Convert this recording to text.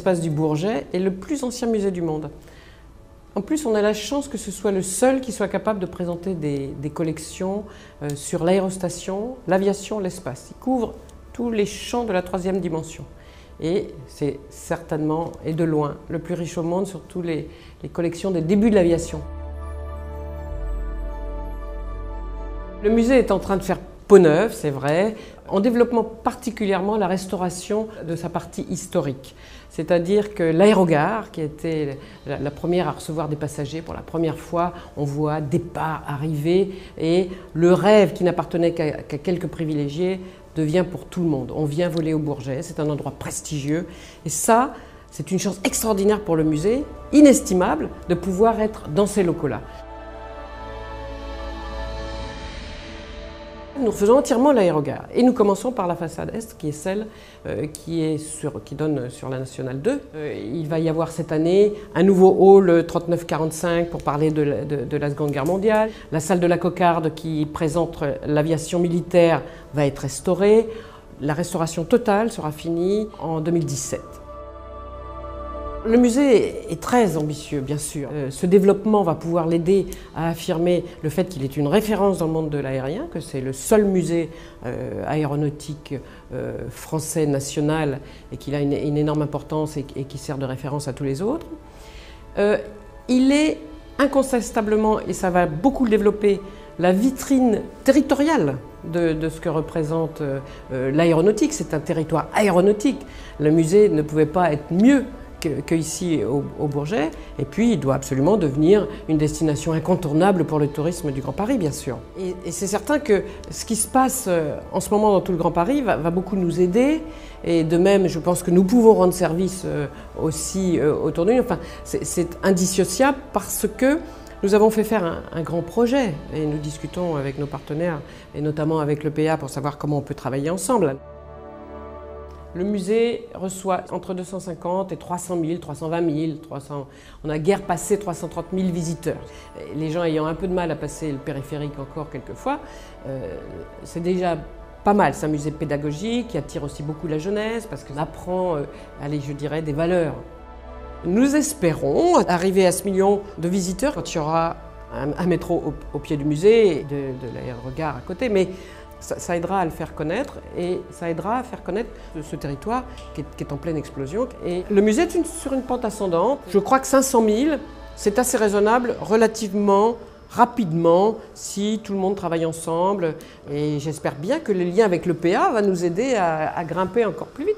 l'espace du Bourget est le plus ancien musée du monde. En plus, on a la chance que ce soit le seul qui soit capable de présenter des collections sur l'aérostation, l'aviation, l'espace. Il couvre tous les champs de la troisième dimension. Et c'est certainement, et de loin, le plus riche au monde sur toutes les collections des débuts de l'aviation. Le musée est en train de faire peau neuve, c'est vrai, en développant particulièrement la restauration de sa partie historique. C'est-à-dire que l'aérogare, qui était la première à recevoir des passagers pour la première fois, on voit départ, arrivée, et le rêve qui n'appartenait qu'à quelques privilégiés devient pour tout le monde. On vient voler au Bourget, c'est un endroit prestigieux, et ça, c'est une chance extraordinaire pour le musée, inestimable, de pouvoir être dans ces locaux-là. Nous refaisons entièrement l'aérogare et nous commençons par la façade est qui est celle qui donne sur la Nationale 2. Il va y avoir cette année un nouveau hall 39-45 pour parler de la Seconde Guerre mondiale. La salle de la Cocarde qui présente l'aviation militaire va être restaurée. La restauration totale sera finie en 2017. Le musée est très ambitieux, bien sûr. Ce développement va pouvoir l'aider à affirmer le fait qu'il est une référence dans le monde de l'aérien, que c'est le seul musée aéronautique français national et qu'il a une énorme importance et qui sert de référence à tous les autres. Il est incontestablement, et ça va beaucoup le développer, la vitrine territoriale de ce que représente l'aéronautique. C'est un territoire aéronautique. Le musée ne pouvait pas être mieux qu'ici au Bourget, et puis il doit absolument devenir une destination incontournable pour le tourisme du Grand Paris, bien sûr. Et c'est certain que ce qui se passe en ce moment dans tout le Grand Paris va beaucoup nous aider, et de même, je pense que nous pouvons rendre service aussi autour de nous. Enfin, c'est indissociable parce que nous avons fait faire un grand projet, et nous discutons avec nos partenaires, et notamment avec le PA, pour savoir comment on peut travailler ensemble. Le musée reçoit entre 250 et 300 000, 320 000, on a guère passé 330 000 visiteurs. Les gens ayant un peu de mal à passer le périphérique encore quelquefois, c'est déjà pas mal. C'est un musée pédagogique qui attire aussi beaucoup la jeunesse parce qu'on apprend, allez, je dirais, des valeurs. Nous espérons arriver à ce million de visiteurs quand il y aura un métro au pied du musée et de l'aérogare à côté. Mais ça aidera à le faire connaître et ça aidera à faire connaître ce territoire qui est en pleine explosion. Et le musée est sur une pente ascendante. Je crois que 500 000, c'est assez raisonnable relativement rapidement si tout le monde travaille ensemble. Et j'espère bien que le lien avec le PA va nous aider à grimper encore plus vite.